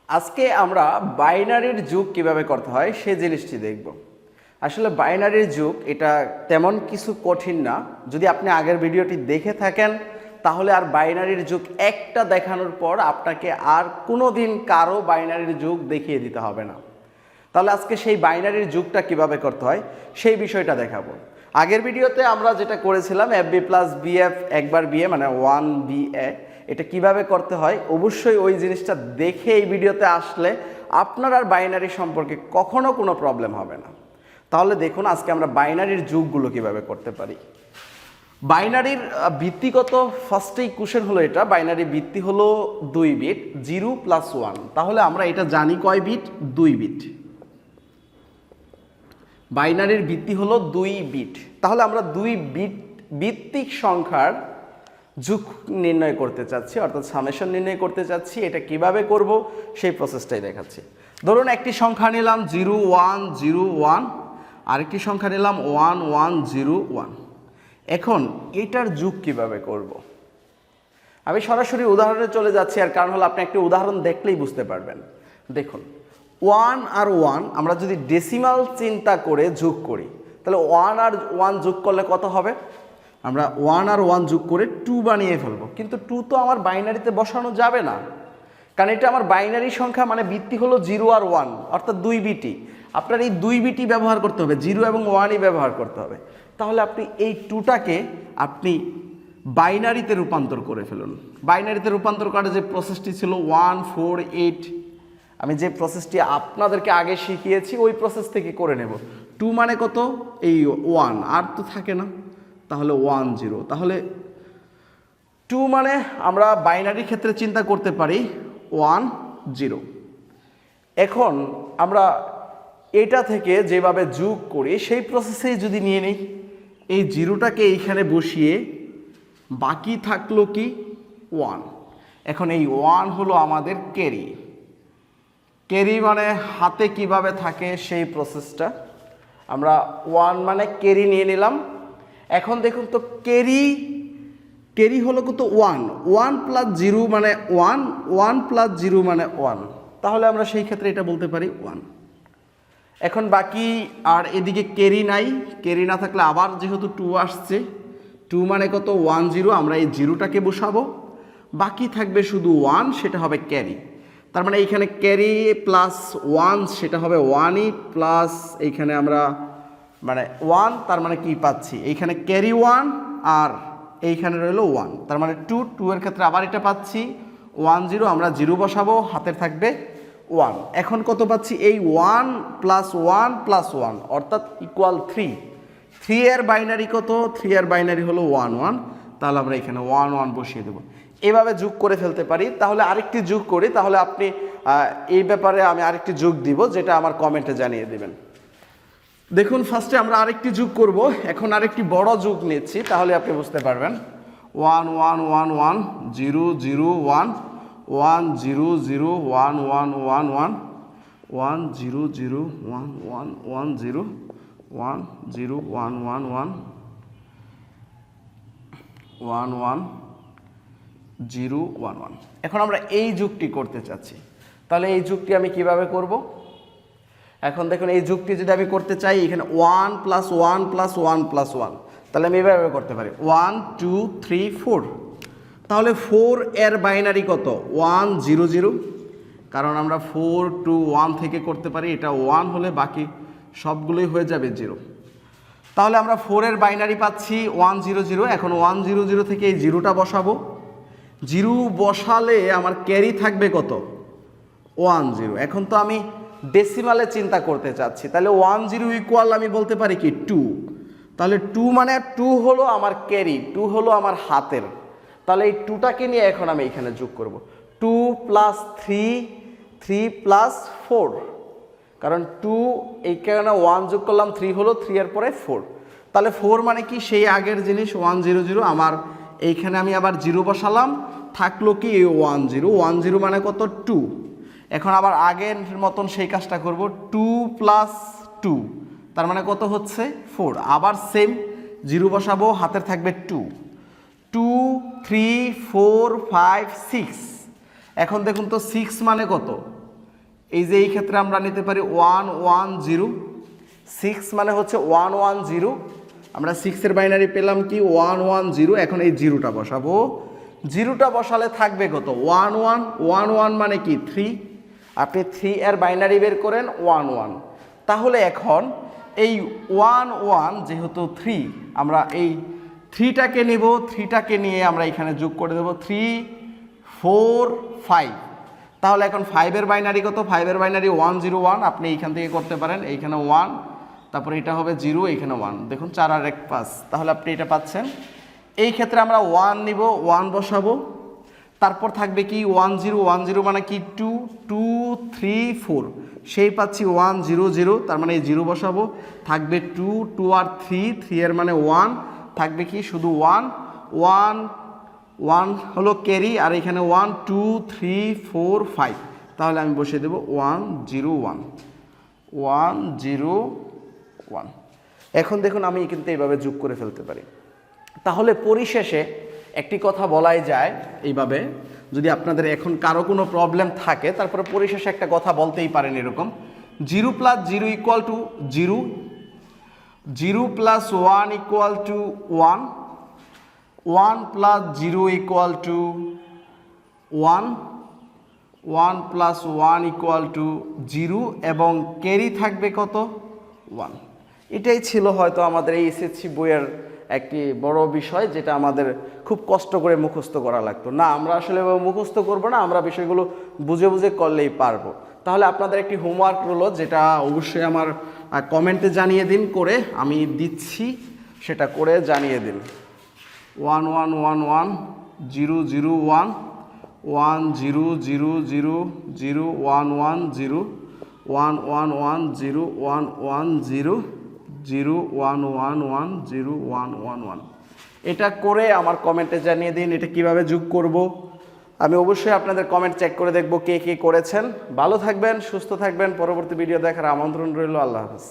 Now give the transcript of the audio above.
আজকে আমরা বাইনারির যুগ কিভাবে করতে হয় সেই জিনিসটি দেখব। আসলে বাইনারির যুগ এটা তেমন কিছু কঠিন না। যদি আপনি আগের ভিডিওটি দেখে থাকেন তাহলে আর বাইনারির যুগ একটা দেখানোর পর আপনাকে আর কোনো দিন কারো বাইনারির যুগ দেখিয়ে দিতে হবে না। তাহলে আজকে সেই বাইনারির যুগটা কিভাবে করতে হয় সেই বিষয়টা দেখাবো। আগের ভিডিওতে আমরা যেটা করেছিলাম এফ বি প্লাস বিএফ একবার বিএ মানে 1BA, এটা কিভাবে করতে হয় অবশ্যই ওই জিনিসটা দেখে এই ভিডিওতে আসলে আপনার আর বাইনারি সম্পর্কে কখনো কোনো প্রবলেম হবে না। তাহলে দেখুন আজকে আমরা বাইনারির যুগগুলো কিভাবে করতে পারি। বাইনারির ভিত্তিগত ফার্স্টেই কোশ্চেন হলো এটা, বাইনারি ভিত্তি হলো 2 বিট 0 + 1। তাহলে আমরা এটা জানি কয় বিট? 2 বিট। বাইনারির ভিত্তি হলো 2 বিট। তাহলে আমরা 2 বিট ভিত্তিক সংখ্যার যুগ নির্ণয় করতে চাচ্ছি, অর্থাৎ সামেশন নির্ণয় করতে চাচ্ছি। এটা কিভাবে করব সেই প্রসেসটাই দেখাচ্ছি। ধরুন একটি সংখ্যা নিলাম 0 1 0 1, আরেকটি সংখ্যা নিলাম 1 1 0 1। এখন এটার যুগ কিভাবে করব? আমি সরাসরি উদাহরণে চলে যাচ্ছি, আর কারণ হলো আপনি একটি উদাহরণ দেখলেই বুঝতে পারবেন। দেখুন 1 আর 1 আমরা যদি ডেসিমাল চিন্তা করে যোগ করি তাহলে 1 আর 1 যোগ করলে কত হবে? আমরা 1 আর 1 যোগ করে 2 বানিয়ে ফেলবো, কিন্তু 2 তো আমার বাইনারিতে বসানো যাবে না, কারণ এটা আমার বাইনারি সংখ্যা, মানে ভিত্তি হলো 0 আর 1 অর্থাৎ 2 বিটই। আপনার এই 2 বিটই ব্যবহার করতে হবে, 0 এবং 1ই ব্যবহার করতে হবে। তাহলে আপনি এই 2টাকে আপনি বাইনারিতে রূপান্তর করে ফেলুন। বাইনারিতে রূপান্তর করার যে প্রসেসটি ছিল 1 4 8, আমি যে প্রসেসটি আপনাদেরকে আগে শিখিয়েছি ওই প্রসেস থেকে করে নেব। 2 মানে কত? এই 1, আর তো থাকে না, তাহলে 1 0। তাহলে 2 মানে আমরা বাইনারির ক্ষেত্রে চিন্তা করতে পারি 1 0। এখন আমরা এটা থেকে যেভাবে যোগ করি সেই প্রসেসেই যদি নিয়ে নিই, এই 0টাকে এইখানে বসিয়ে বাকি থাকলো কি 1। এখন এই 1 হলো আমাদের ক্যারি। ক্যারি মানে হাতে কিভাবে থাকে সেই প্রসেসটা আমরা 1 মানে ক্যারি নিয়ে নিলাম। এখন দেখুন তো ক্যারি হলো কত? 1 1 + 0 মানে 1 1 + 0 মানে 1। তাহলে আমরা সেই ক্ষেত্রে এটা বলতে পারি 1। এখন বাকি আর এদিকে ক্যারি নাই, ক্যারি না থাকলে আবার যেহেতু 2 আসছে, 2 মানে কত? 1 0। আমরা এই 0টাকে বসাবো, বাকি থাকবে শুধু 1, সেটা হবে ক্যারি। তার মানে এইখানে ক্যারি প্লাস 1 সেটা হবে 1ই প্লাস এইখানে আমরা মানে 1, তার মানে কি পাচ্ছি? এইখানে ক্যারি 1 আর এইখানে রইল 1, তার মানে 2 এর ক্ষেত্রে আবার এটা পাচ্ছি 1 0। আমরা 0 বসাবো, হাতের থাকবে 1। এখন কত পাচ্ছি? এই 1 + 1 + 1 অর্থাৎ ইকুয়াল 3। 3 এর বাইনারি কত? 3 এর বাইনারি হলো 1 1। তাহলে আমরা এখানে 1 1 বসিয়ে দেবো। এভাবে যোগ করে ফেলতে পারি। তাহলে আরেকটি যোগ করি, তাহলে আপনি এই ব্যাপারে আমি আরেকটি যোগ দিব, যেটা আমার কমেন্টে জানিয়ে দেবেন। দেখুন ফার্স্টে আমরা আরেকটি যোগ করব। এখন আরেকটি বড় যোগ নিচ্ছি, তাহলে আপনি বুঝতে পারবেন। 1 1 1 1 0 0 1 1 0 0 1 1 1 1 1 0 0 1 1 1 0 1 0 1 1 1 1 1 0 1 1। এখন আমরা এই যুগটি করতে চাচ্ছি, তাহলে এই যুগটি আমি কিভাবে করব? এখন দেখুন এই যুগটি যদি আমি করতে চাই, এখানে 1 + 1 + 1 + 1, তাহলে আমি এভাবে করতে পারি 1 2 3 4। তাহলে 4 এর বাইনারি কত? 1 0 0, কারণ আমরা 4 2 1 থেকে করতে পারি। এটা 1 হলে বাকি সবগুলোই হয়ে যাবে 0। তাহলে আমরা 4 এর বাইনারি পাচ্ছি 1 0 0। এখন 1 0 0 থেকে এই 0টা বসাবো। 0 বসালে আমার ক্যারি থাকবে কত? 1 0। এখন তো আমি ডেসিমালে চিন্তা করতে চাচ্ছি, তাহলে 1 0 ইকুয়াল আমি বলতে পারি কি 2। তাহলে 2 মানে 2 হলো আমার ক্যারি, 2 হলো আমার হাতের। তাহলে এই 2টাকে নিয়ে এখন আমি এখানে যোগ করব। 2 + 3 3 + 4, কারণ 2 এইখানে 1 যোগ করলাম 3 হলো, 3 এর পরে 4। তাহলে 4 মানে কি? সেই আগের জিনিস 1 0 0। আমার এইখানে আমি আবার 0 বসালাম, থাকলো কি 1 0। 1 0 মানে কত? 2। এখন আবার আগের মতন সেই কাজটা করব, 2 + 2, তার মানে কত হচ্ছে? 4। আবার সেম 0 বসাবো, হাতের থাকবে 2 2 3 4 5 6। এখন দেখুন তো 6 মানে কত? এই যে এই ক্ষেত্রে আমরা নিতে পারি 110। 6 মানে হচ্ছে 110, আমরা 6-এর বাইনারি পেলাম কি 110। এখন এই জিরোটা বসাবো, জিরোটা বসালে থাকবে কত 11। 11 মানে কি 3, আপনি 3-এর বাইনারি বের করেন 11। তাহলে এখন এই 11 যেহেতু 3, আমরা এই 3টাকে নেব, 3টাকে নিয়ে আমরা এখানে যোগ করে দেবো 3 4 5। তাহলে এখন 5-এর বাইনারি কত, 5-এর বাইনারি 101, আপনি এইখান থেকে করতে পারেন, এইখানে 1, তারপরে এটা হবে 0, এইখানে 1, দেখুন 4 আর 1 5, তাহলে আপনি এটা পাচ্ছেন। এই ক্ষেত্রে আমরা 1 নিব, 1 বসাবো, তারপর থাকবে কি 10 মানে কি 2 2 3 4, সেই পাচ্ছি 100, তার মানে এই 0 বসাবো, থাকবে 2 2 আর 3, 3 এর মানে 1, থাকবে কি শুধু 1 1 1 হলো ক্যারি, আর এখানে 1 2 3 4 5, তাহলে আমি বসিয়ে দেবো 101 101। এখন দেখুন আমি কিন্তু এইভাবে যোগ করে ফেলতে পারি। তাহলে পরিশেষে একটি কথা বলাই যায় এইভাবে, যদি আপনাদের এখন কারো কোনো প্রবলেম থাকে, তারপরে পরিশেষে একটা কথা বলতেই পারেন এরকম, 0 + 0 = 0, 0 + 1 = 1, 1 + 0 = 1, 1 + 1 = 0, এবং ক্যারি থাকবে কত 1। এটাই ছিল হয়তো আমাদের এই এসএসসি বইয়ের একটি বড় বিষয়, যেটা আমাদের খুব কষ্ট করে মুখস্থ করা লাগতো না। আমরা আসলে মুখস্থ করব না, আমরা বিষয়গুলো বুঝে বুঝে করলেই পারবো। তাহলে আপনাদের একটি হোমওয়ার্ক রইলো, যেটা অবশ্যই আমার কমেন্টে জানিয়ে দিন, করে আমি দিচ্ছি, সেটা করে জানিয়ে দিন। 1111 0 0 1 1 0 0 0 0 1 1 0 1 1 1 0 1 1 0 0 1 1 1 0 1 1 1। এটা করে আমার কমেন্টে জানিয়ে দিন এটা কিভাবে যোগ করব। আমি অবশ্যই আপনাদের কমেন্ট চেক করে দেখব কে কে করেছেন। ভালো থাকবেন, সুস্থ থাকবেন, পরবর্তী ভিডিও দেখার আমন্ত্রণ রইল। আল্লাহ হাফেজ।